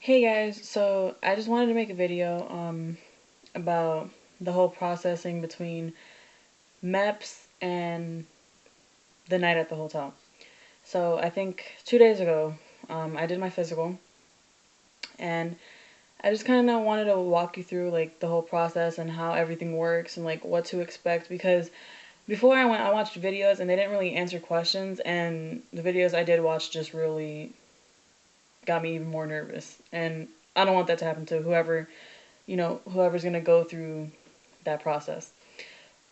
Hey guys, so I just wanted to make a video about the whole processing between Meps and the night at the hotel. So I think 2 days ago, I did my physical, and I just kind of wanted to walk you through like the whole process and how everything works and like what to expect, because before I went, I watched videos and they didn't really answer questions, and the videos I did watch just really got me even more nervous, and I don't want that to happen to whoever's going to go through that process.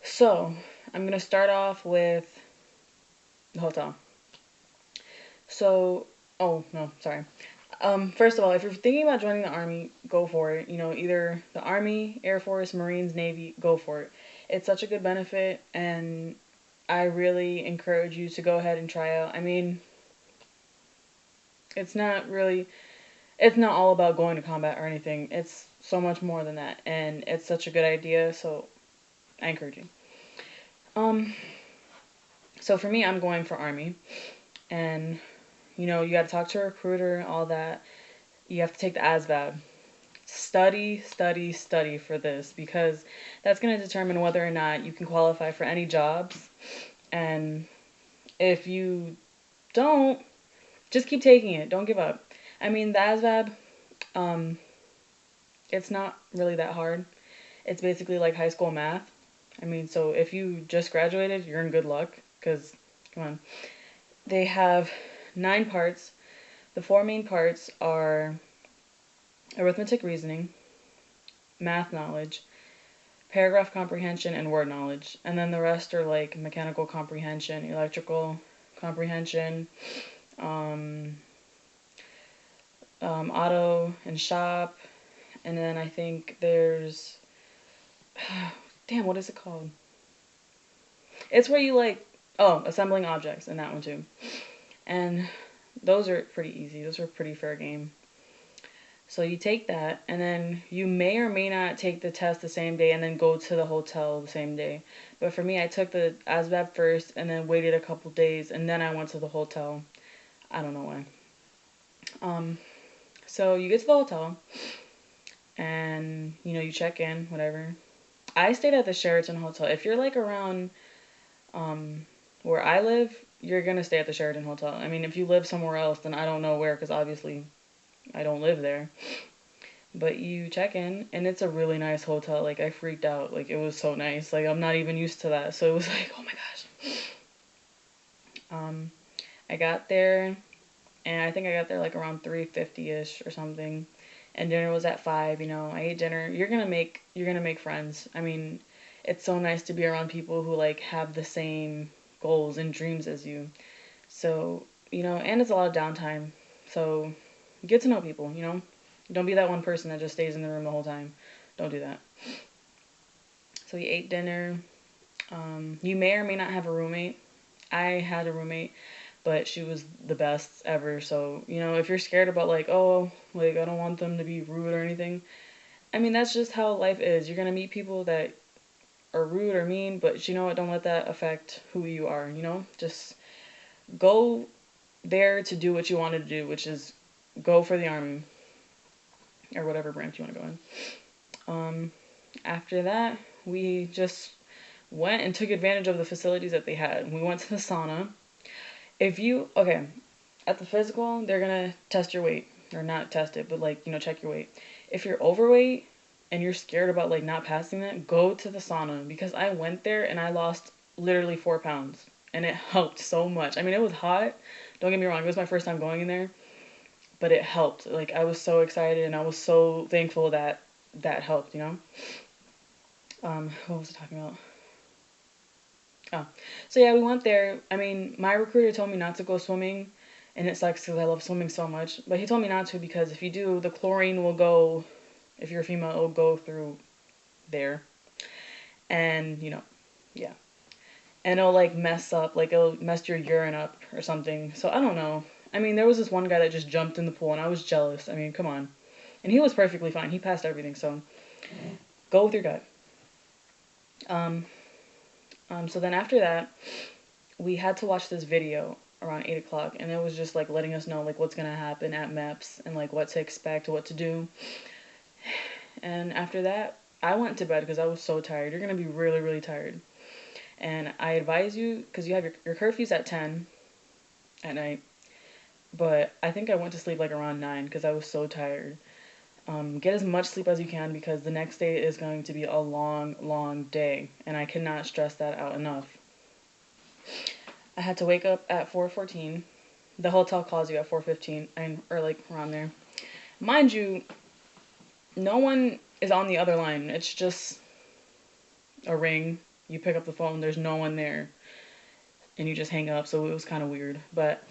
So, I'm going to start off with the hotel. So, oh, no, sorry. First of all, if you're thinking about joining the Army, go for it. Either the Army, Air Force, Marines, Navy, go for it. It's such a good benefit, and I really encourage you to go ahead and try out. I mean, it's not really, it's not all about going to combat or anything. It's so much more than that, and it's such a good idea, so I encourage you. Um, so for me, I'm going for Army, and you got to talk to a recruiter, all that. You have to take the ASVAB. Study, study, study for this, because that's going to determine whether or not you can qualify for any jobs. And if you don't, just keep taking it. Don't give up. I mean, the ASVAB, um, it's not really that hard. It's basically like high school math. I mean, so if you just graduated, you're in good luck, because, come on. They have 9 parts. The four main parts are arithmetic reasoning, math knowledge, paragraph comprehension, and word knowledge. And then the rest are like mechanical comprehension, electrical comprehension, um, auto and shop. And then I think there's, damn, what is it called? It's where you like, oh, assembling objects, and that one too. And those are pretty easy. Those are pretty fair game. So you take that, and then you may or may not take the test the same day and then go to the hotel the same day. But for me, I took the ASVAB first and then waited a couple days, and then I went to the hotel. I don't know why. Um, so you get to the hotel, and you check in, whatever. I stayed at the Sheraton Hotel. If you're like around where I live, you're gonna stay at the Sheraton Hotel. I mean, if you live somewhere else, then I don't know where, because obviously I don't live there. But you check in, and it's a really nice hotel. Like, I freaked out. Like, it was so nice. Like, I'm not even used to that. So it was like, oh my gosh. Um, I got there, and I think I got there like around 3:50ish or something. And dinner was at 5. I ate dinner. You're gonna make friends. I mean, it's so nice to be around people who like have the same goals and dreams as you. So, and it's a lot of downtime. So, get to know people. Don't be that one person that just stays in the room the whole time. Don't do that. So you ate dinner. You may or may not have a roommate. I had a roommate, but she was the best ever. So, if you're scared about like, oh, like I don't want them to be rude or anything. I mean, that's just how life is. You're going to meet people that are rude or mean, but you know what? Don't let that affect who you are. Just go there to do what you wanted to do, which is go for the Army or whatever branch you want to go in. After that, we just went and took advantage of the facilities that they had. We went to the sauna. Okay, at the physical, they're gonna test your weight. Or not test it, but like, check your weight. If you're overweight and you're scared about like not passing that, go to the sauna, because I went there and I lost literally 4 pounds. And it helped so much. I mean, it was hot. Don't get me wrong, it was my first time going in there, but it helped. Like, I was so excited and I was so thankful that that helped. What was I talking about? Oh, so yeah, we went there. I mean, my recruiter told me not to go swimming, and it sucks because I love swimming so much. But he told me not to, because if you do, the chlorine will go, if you're a female, it'll go through there. And, yeah. And it'll like mess up, like it'll mess your urine up or something. So I don't know. I mean, there was this one guy that just jumped in the pool, and I was jealous. I mean, come on. And he was perfectly fine. He passed everything, so go with your gut. Um, so then after that, we had to watch this video. around 8 o'clock, and it was just like letting us know like what's gonna happen at Meps and like what to expect, what to do. And after that, I went to bed because I was so tired. You're gonna be really, really tired. And I advise you, because you have your curfew's at 10 at night, but I think I went to sleep like around 9 because I was so tired. Get as much sleep as you can because the next day is going to be a long, long day, and I cannot stress that out enough. I had to wake up at 4:14. The hotel calls you at 4:15, or like around there. Mind you, no one is on the other line. It's just a ring. You pick up the phone. There's no one there, and you just hang up. So it was kind of weird. But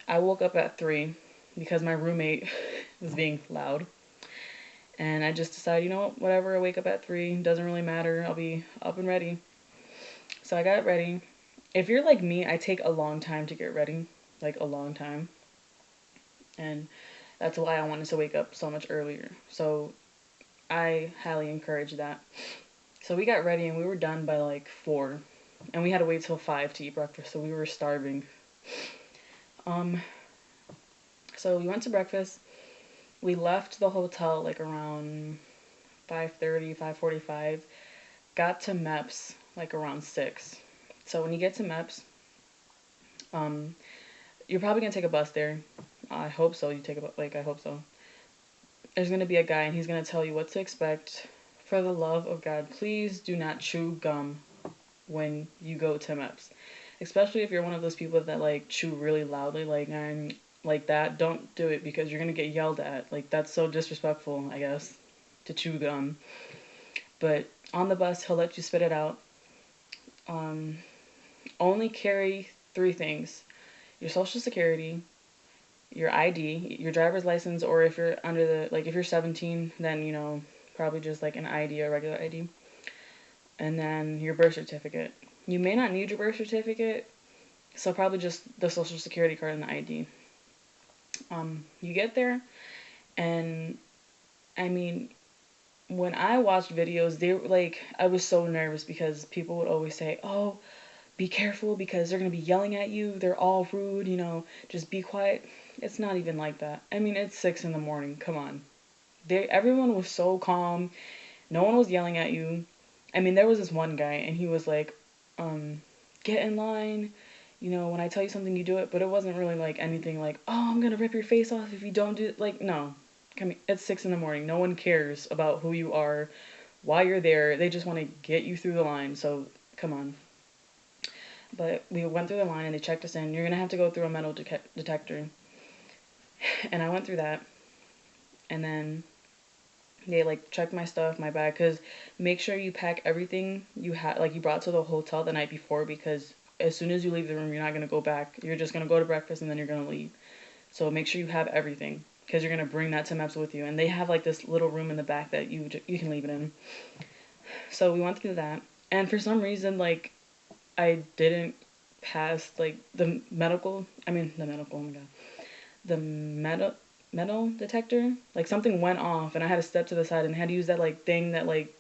I woke up at 3 because my roommate was being loud. And I just decided, you know what, whatever, I wake up at 3, doesn't really matter, I'll be up and ready. So I got ready. If you're like me, I take a long time to get ready, like a long time. And that's why I wanted to wake up so much earlier. So I highly encourage that. So we got ready and we were done by like 4. And we had to wait till 5 to eat breakfast, so we were starving. Um, so we went to breakfast. We left the hotel like around 5:30, 5:45. Got to Meps like around 6. So when you get to Meps, um, you're probably gonna take a bus there. I hope so. You take a like I hope so. There's gonna be a guy and he's gonna tell you what to expect. For the love of God, please do not chew gum when you go to Meps, especially if you're one of those people that like chew really loudly, like I'm like that. Don't do it because you're gonna get yelled at. Like that's so disrespectful, I guess, to chew gum. But on the bus, he'll let you spit it out. Um, Only carry 3 things: your social security, your ID, your driver's license, or if you're under the, like, if you're 17, then, probably just like an ID, a regular ID, and then your birth certificate. You may not need your birth certificate, so probably just the social security card and the ID. You get there, and I mean, when I watched videos, they were like, I was so nervous because people would always say, oh, be careful because they're going to be yelling at you. They're all rude, just be quiet. It's not even like that. I mean, it's 6 in the morning. Come on. Everyone was so calm. No one was yelling at you. I mean, there was this one guy and he was like, get in line. When I tell you something, you do it. But it wasn't really like anything like, oh, I'm going to rip your face off if you don't do it. Like, no. It's 6 in the morning. No one cares about who you are, why you're there. They just want to get you through the line. So, come on. But we went through the line and they checked us in. You're going to have to go through a metal detector. And I went through that. And then they like checked my stuff, my bag, because make sure you pack everything you brought to the hotel the night before, because as soon as you leave the room, you're not going to go back. You're just going to go to breakfast and then you're going to leave. So make sure you have everything because you're going to bring that to Meps with you. And they have like this little room in the back that you can leave it in. So we went through that. And for some reason, like, I didn't pass like the medical, oh my God, the metal detector. Like something went off and I had to step to the side and I had to use that like thing that like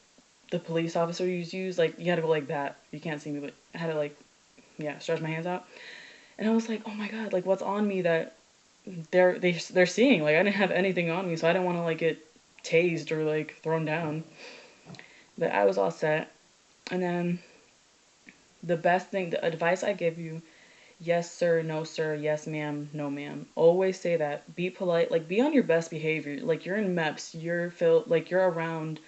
the police officers use. Like you had to go like that. You can't see me, but I had to like, yeah, stretch my hands out. And I was like, oh my God, like what's on me that they're seeing? Like I didn't have anything on me, so I didn't want to like get tased or like thrown down. But I was all set. And then the best thing, the advice I give you: yes, sir, no, sir, yes, ma'am, no, ma'am. Always say that. Be polite. Like, be on your best behavior. Like, you're in Meps. You're around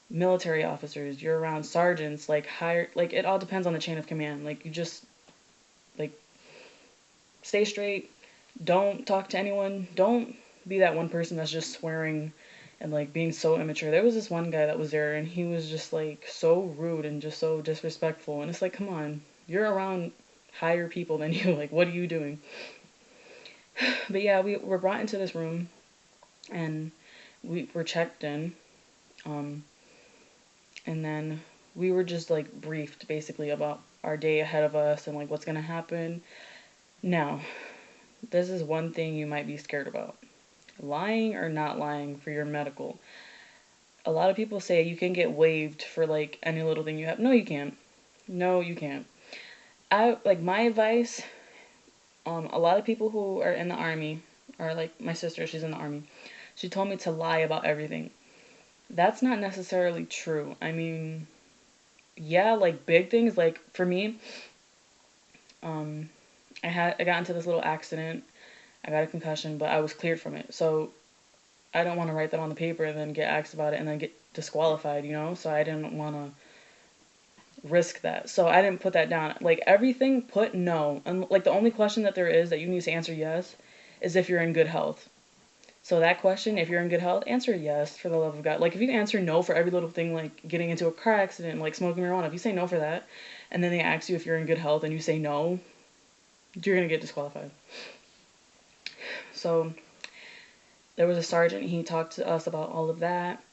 military officers. You're around sergeants. Like, higher. Like, it all depends on the chain of command. Like, you just, like, stay straight. Don't talk to anyone. Don't be that one person that's just swearing and, like, being so immature. There was this one guy that was there, and he was just, like, so rude and just so disrespectful. And it's like, come on. You're around higher people than you. Like, what are you doing? But yeah, we were brought into this room and we were checked in. And then we were just like briefed basically about our day ahead of us and like what's gonna happen. Now, this is one thing you might be scared about: lying or not lying for your medical. A lot of people say you can get waived for like any little thing you have. No, you can't. No, you can't. My advice, A lot of people who are in the army, or like my sister, she's in the army. She told me to lie about everything. That's not necessarily true. I mean, yeah, like big things. Like for me, um, I got into this little accident. I got a concussion, but I was cleared from it. So I don't want to write that on the paper and then get asked about it and then get disqualified, you know? So I didn't want to risk that. So I didn't put that down. Like everything, put no. And like the only question that there is that you need to answer yes is if you're in good health. So that question, if you're in good health, answer yes for the love of God. Like if you answer no for every little thing, like getting into a car accident, like smoking marijuana, if you say no for that, and then they ask you if you're in good health and you say no, you're gonna get disqualified. So there was a sergeant. He talked to us about all of that,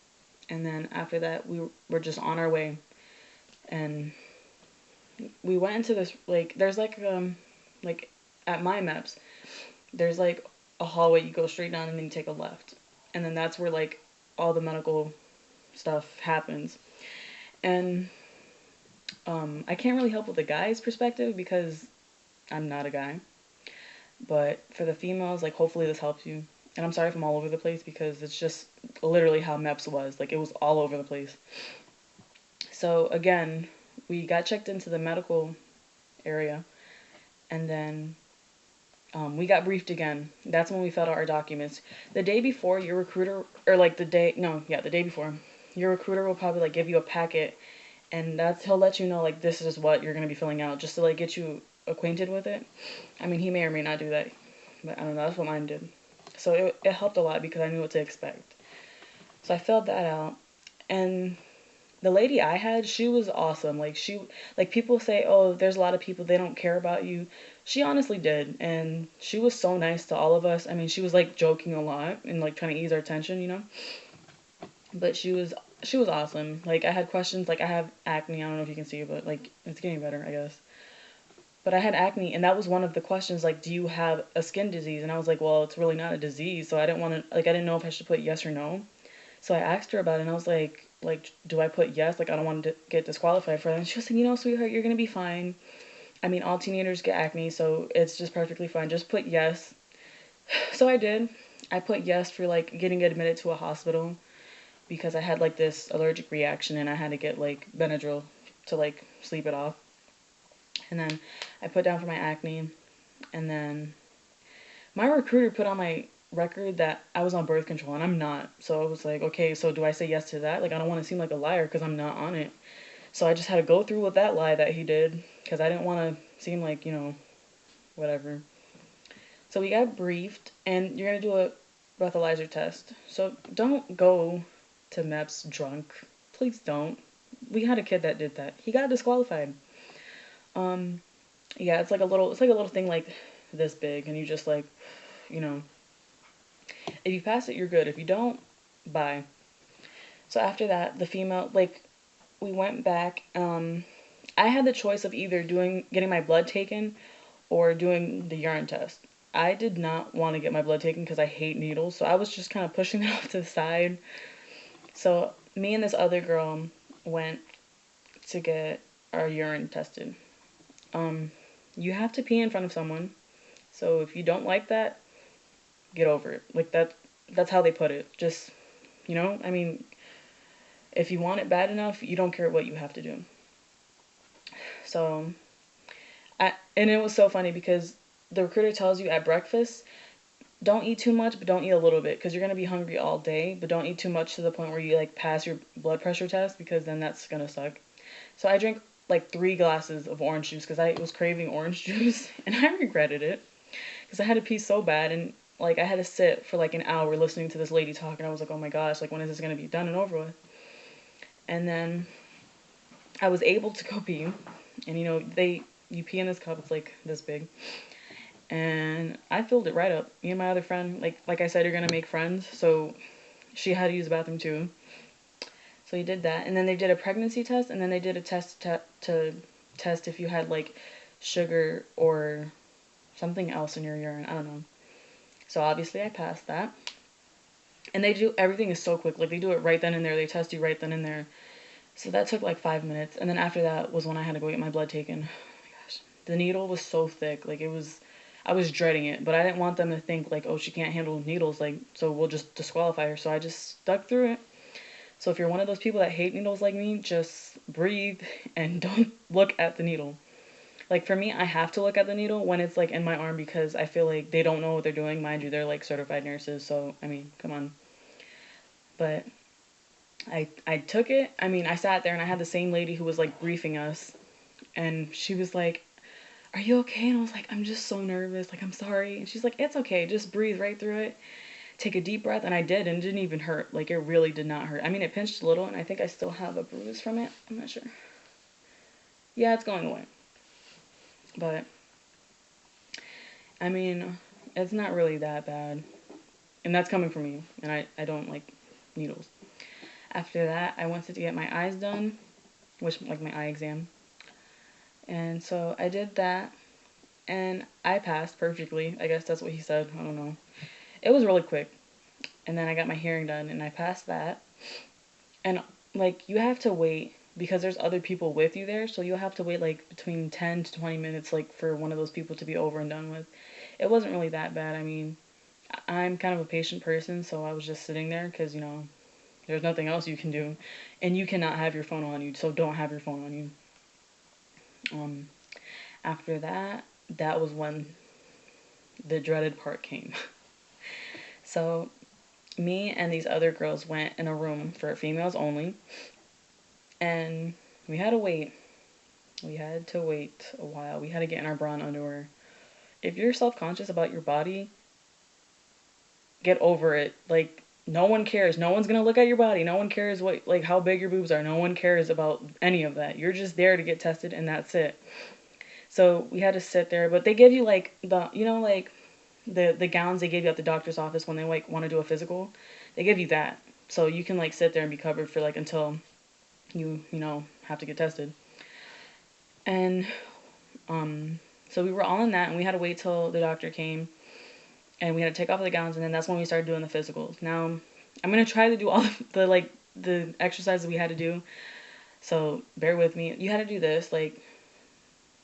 and then after that, we were just on our way, and we went into this like there's like at my Meps, there's like a hallway you go straight down and then you take a left, and then that's where like all the medical stuff happens, and I can't really help with the guy's perspective because I'm not a guy, but for the females, like hopefully this helps you. And I'm sorry if I'm all over the place because it's just literally how Meps was. Like it was all over the place. So again, we got checked into the medical area, and then we got briefed again. That's when we filled out our documents. The day before, your recruiter, or like the day, no, yeah, the day before, your recruiter will probably like give you a packet, and that's he'll let you know like this is what you're gonna be filling out, just to like get you acquainted with it. I mean, he may or may not do that, but I don't know. That's what mine did. So it helped a lot because I knew what to expect. So I filled that out, and the lady I had, she was awesome. Like people say, oh, there's a lot of people, they don't care about you. She honestly did. And she was so nice to all of us. I mean, she was like joking a lot and like trying to ease our tension, you know? But she was awesome. Like I had questions, like I have acne, I don't know if you can see, but like it's getting better, I guess. But I had acne, and that was one of the questions, like, do you have a skin disease? And I was like, well, it's really not a disease, so I didn't want to, like, I didn't know if I should put yes or no. So I asked her about it, and I was like, do I put yes? Like, I don't want to get disqualified for that. And she was like, sweetheart, you're gonna be fine. I mean, all teenagers get acne, so it's just perfectly fine. Just put yes. So I did. I put yes for like getting admitted to a hospital because I had like this allergic reaction, and I had to get like Benadryl to like sleep it off. And then I put down for my acne, and then my recruiter put on my record that I was on birth control, and I'm not. So I was like, okay, so do I say yes to that? Like, I don't want to seem like a liar because I'm not on it. So I just had to go through with that lie that he did because I didn't want to seem like, whatever. So we got briefed, and you're going to do a breathalyzer test. So don't go to MEPS drunk. Please don't. We had a kid that did that. He got disqualified. Um, yeah, it's like a little thing like this big, and you just like, you know, if you pass it, you're good. If you don't, bye. So after that, the female, like, we went back. I had the choice of either getting my blood taken or doing the urine test. I did not want to get my blood taken because I hate needles, so I was just kind of pushing it off to the side. So me and this other girl went to get our urine tested. Um, you have to pee in front of someone. So if you don't like that, get over it. Like that's how they put it. Just, I mean, if you want it bad enough, you don't care what you have to do. So, and it was so funny because the recruiter tells you at breakfast, don't eat too much, but don't eat a little bit because you're going to be hungry all day, but don't eat too much to the point where you like pass your blood pressure test because then that's going to suck. So I drank like 3 glasses of orange juice because I was craving orange juice, and I regretted it because I had to pee so bad, and like I had to sit for like an hour listening to this lady talk, and I was like, oh my gosh, like when is this going to be done and over with? And then I was able to go pee, and you pee in this cup, it's like this big, and I filled it right up. Me and my other friend, like I said, you're gonna make friends, so she had to use the bathroom too. So we did that, and then they did a pregnancy test, and then they did a test to test if you had like sugar or something else in your urine. I don't know. So obviously I passed that, and everything is so quick. Like they do it right then and there. They test you right then and there. So that took like 5 minutes, and then after that was when I had to go get my blood taken. Oh my gosh, the needle was so thick. Like it was. I was dreading it, but I didn't want them to think like, oh, she can't handle needles, like, so we'll just disqualify her. So I just stuck through it. So if you're one of those people that hate needles like me, just breathe and don't look at the needle. Like for me, I have to look at the needle when it's like in my arm because I feel like they don't know what they're doing. Mind you, they're like certified nurses, so I mean, come on. But I took it. I mean, I sat there and I had the same lady who was like briefing us, and she was like, "Are you okay?" And I was like, "I'm just so nervous. Like, I'm sorry." And she's like, "It's okay. Just breathe right through it. Take a deep breath." And I did, and it didn't even hurt. Like, it really did not hurt. I mean, it pinched a little, and I think I still have a bruise from it. I'm not sure. Yeah, it's going away. But I mean, it's not really that bad. And that's coming from you. And I don't like needles. After that, I went to get my eyes done, which like my eye exam. And so I did that, and I passed perfectly. I guess that's what he said. I don't know. It was really quick. And then I got my hearing done, and I passed that. And like you have to wait because there's other people with you there, so you'll have to wait like between 10 to 20 minutes like for one of those people to be over and done with. It wasn't really that bad. I mean, I'm kind of a patient person, so I was just sitting there because, there's nothing else you can do. And you cannot have your phone on you, so don't have your phone on you. Um, After that, that was when the dreaded part came. So, me and these other girls went in a room for females only, and we had to wait. We had to wait a while. We had to get in our bra and underwear. If you're self conscious about your body, get over it. Like, no one cares. No one's gonna look at your body. No one cares what, like, how big your boobs are. No one cares about any of that. You're just there to get tested, and that's it. So we had to sit there, but they give you like like the gowns they give you at the doctor's office when they like want to do a physical. They give you that, so you can like sit there and be covered for like until you have to get tested. And so we were all in that, and we had to wait till the doctor came, and we had to take off the gowns, and then that's when we started doing the physicals. Now I'm gonna try to do all of the exercises we had to do. So bear with me. You had to do this like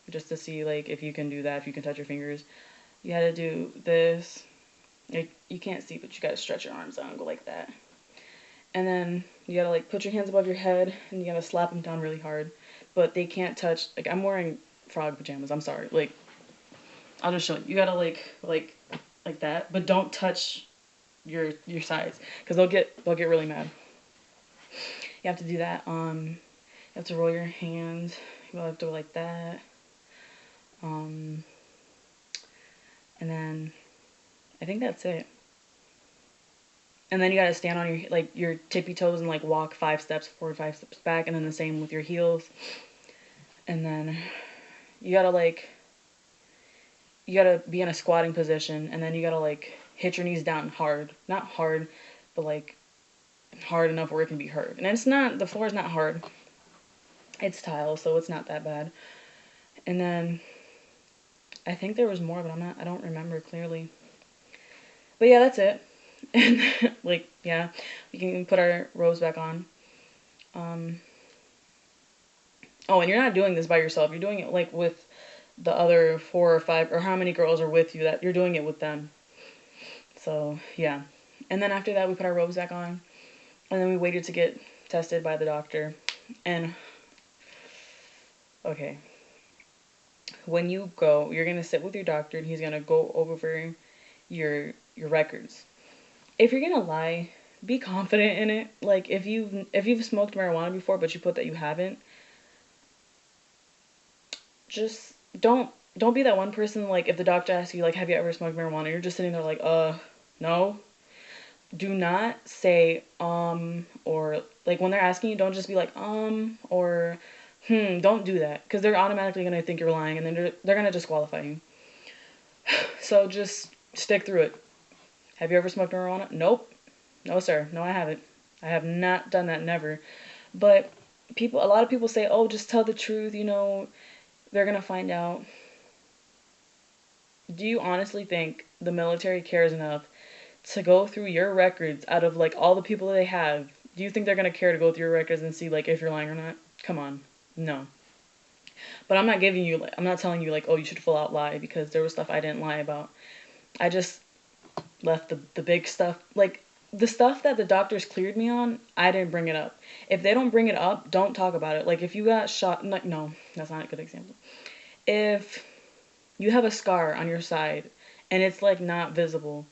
just to see like if you can do that, if you can touch your fingers. You had to do this. Like, you can't see, but you gotta stretch your arms out and go like that. And then you gotta like put your hands above your head and you gotta slap them down really hard. But they can't touch. Like, I'm wearing frog pajamas. I'm sorry. Like, I'll just show you. You gotta like that, but don't touch your sides because they'll get really mad. You have to do that. You have to roll your hands. You have to go like that. And then I think that's it. And then you gotta stand on your tippy toes and like walk 5 steps forward, 5 steps back, and then the same with your heels. And then you gotta be in a squatting position, and then you gotta like hit your knees down hard, not hard, but like hard enough where it can be heard. And the floor is not hard. It's tile, so it's not that bad. And then I think there was more, but I don't remember clearly. But yeah, that's it. And like, yeah, we can put our robes back on. Oh, and you're not doing this by yourself. You're doing it like with the other 4 or 5 or how many girls are with you, that you're doing it with them. So yeah. And then after that we put our robes back on, and then we waited to get tested by the doctor. And okay, when you go, you're gonna sit with your doctor and he's gonna go over your records. If you're gonna lie, be confident in it. Like, if you've smoked marijuana before but you put that you haven't, just don't be that one person. Like, if the doctor asks you like, have you ever smoked marijuana, you're just sitting there like, no. Do not say or like when they're asking you, don't just be like or don't do that, because they're automatically gonna think you're lying, and then they're gonna disqualify you. So just stick through it. Have you ever smoked marijuana? Nope. No, sir. No, I haven't. I have not done that, never. But a lot of people say, oh, just tell the truth, they're going to find out. Do you honestly think the military cares enough to go through your records out of, like, all the people that they have? Do you think they're going to care to go through your records and see, like, if you're lying or not? Come on. No. But I'm not giving you, like, I'm not telling you, like, oh, you should full out lie, because there was stuff I didn't lie about. I just left the big stuff, like, the stuff that the doctors cleared me on, I didn't bring it up. If they don't bring it up, don't talk about it. Like, if you got shot, like, no, that's not a good example. If you have a scar on your side and it's, like, not visible,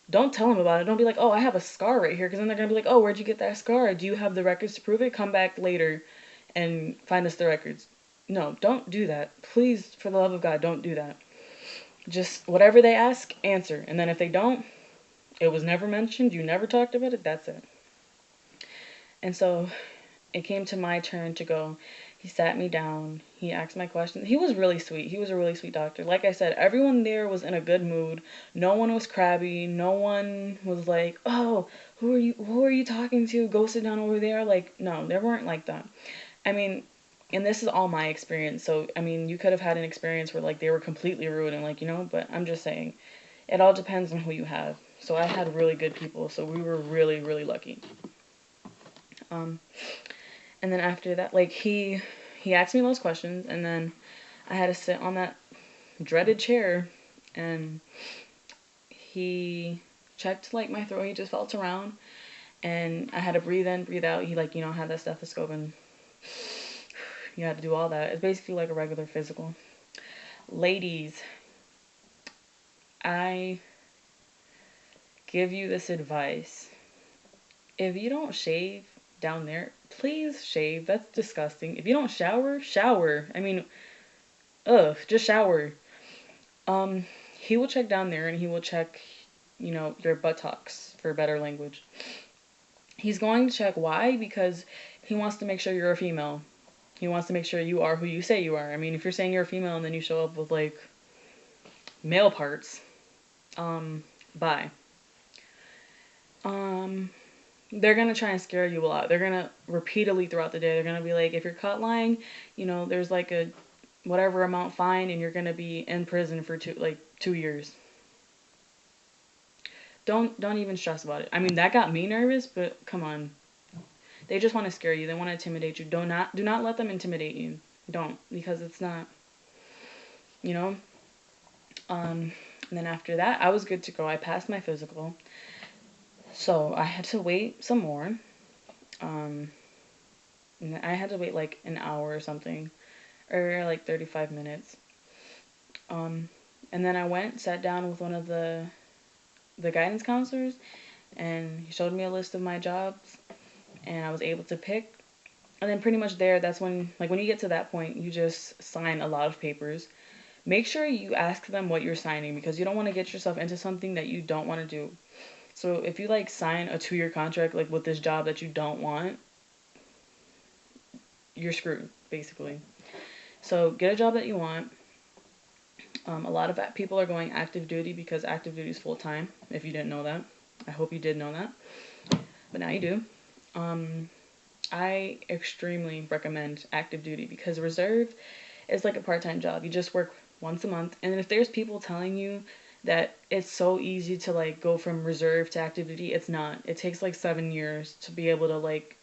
don't tell them about it. Don't be like, oh, I have a scar right here, because then they're gonna be like, oh, where'd you get that scar? Do you have the records to prove it? Come back later and find us the records. No, don't do that. Please, for the love of God, don't do that. Just whatever they ask, answer. And then if they don't, it was never mentioned, you never talked about it, that's it. And so it came to my turn to go. He sat me down. He asked my questions. He was really sweet. He was a really sweet doctor. Like I said, everyone there was in a good mood. No one was crabby. No one was like, "Oh, who are you talking to? Go sit down over there." Like, no, they weren't like that. I mean, and this is all my experience. So, I mean, you could have had an experience where like they were completely rude and like, but I'm just saying, it all depends on who you have. So I had really good people. So we were really, really lucky. Um, and then after that, like he asked me those questions, and then I had to sit on that dreaded chair, and he checked like my throat. He just felt around, and I had to breathe in, breathe out. He like had that stethoscope, and you had to do all that. It's basically like a regular physical. Ladies, I give you this advice. If you don't shave down there, please shave. That's disgusting. If you don't shower, shower. I mean, ugh, just shower. Um, he will check down there and he will check, your buttocks, for better language. He's going to check why, because he wants to make sure you're a female. He wants to make sure you are who you say you are. I mean, if you're saying you're a female and then you show up with like male parts, bye. Um, they're gonna try and scare you a lot. They're gonna repeatedly throughout the day. They're gonna be like, if you're caught lying, there's like a whatever amount fine, and you're gonna be in prison for 2 years. Don't even stress about it. I mean, that got me nervous, but come on. They just want to scare you. They want to intimidate you. Do not let them intimidate you. Don't, because it's not, you know. And then after that, I was good to go. I passed my physical. So I had to wait some more. Um, and I had to wait like an hour or something, or like 35 minutes. Um, and then I went, sat down with one of the guidance counselors, and he showed me a list of my jobs, and I was able to pick. And then pretty much there, that's when you get to that point, you just sign a lot of papers. Make sure you ask them what you're signing, because you don't want to get yourself into something that you don't want to do. So if you like sign a 2-year contract like with this job that you don't want, you're screwed basically. So get a job that you want. A lot of people are going active duty because active duty is full time. If you didn't know that, I hope you did know that, but now you do. I extremely recommend active duty because reserve is like a part-time job. You just work once a month, and if there's people telling you that it's so easy to like go from reserve to active duty, it's not. It takes like 7 years to be able to like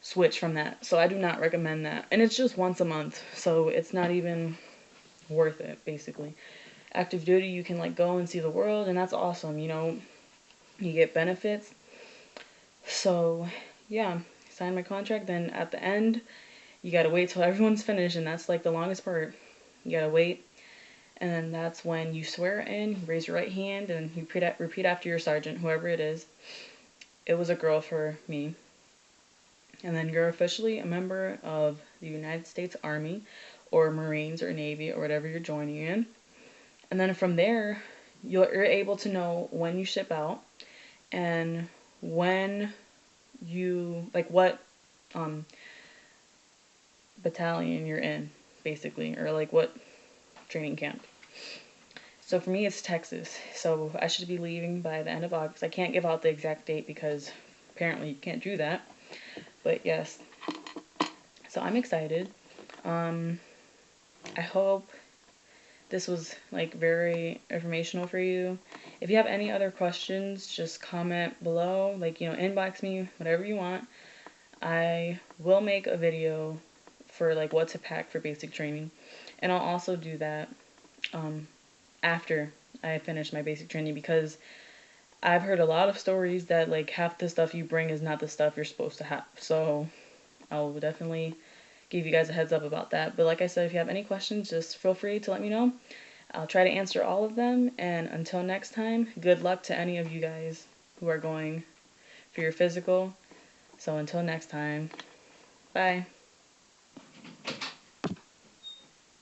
switch from that. So I do not recommend that. And it's just once a month, so it's not even worth it basically. Active duty, you can like go and see the world, and that's awesome. You get benefits. So yeah, sign my contract. Then at the end, you gotta wait till everyone's finished, and that's like the longest part. You gotta wait, and then that's when you swear in, raise your right hand, and you repeat after your sergeant, whoever it is. It was a girl for me. And then you're officially a member of the United States Army or Marines or Navy or whatever you're joining in. And then from there, you're able to know when you ship out and when you, like what battalion you're in, basically, or like what training camp. So for me, it's Texas. So I should be leaving by the end of August. I can't give out the exact date because apparently you can't do that. But yes, so I'm excited. I hope this was like very informational for you. If you have any other questions, just comment below, like, inbox me, whatever you want. I will make a video for like what to pack for basic training. And I'll also do that after I finish my basic training, because I've heard a lot of stories that like half the stuff you bring is not the stuff you're supposed to have. So I'll definitely give you guys a heads up about that. But like I said, if you have any questions, just feel free to let me know. I'll try to answer all of them. And until next time, good luck to any of you guys who are going for your physical. So until next time, bye.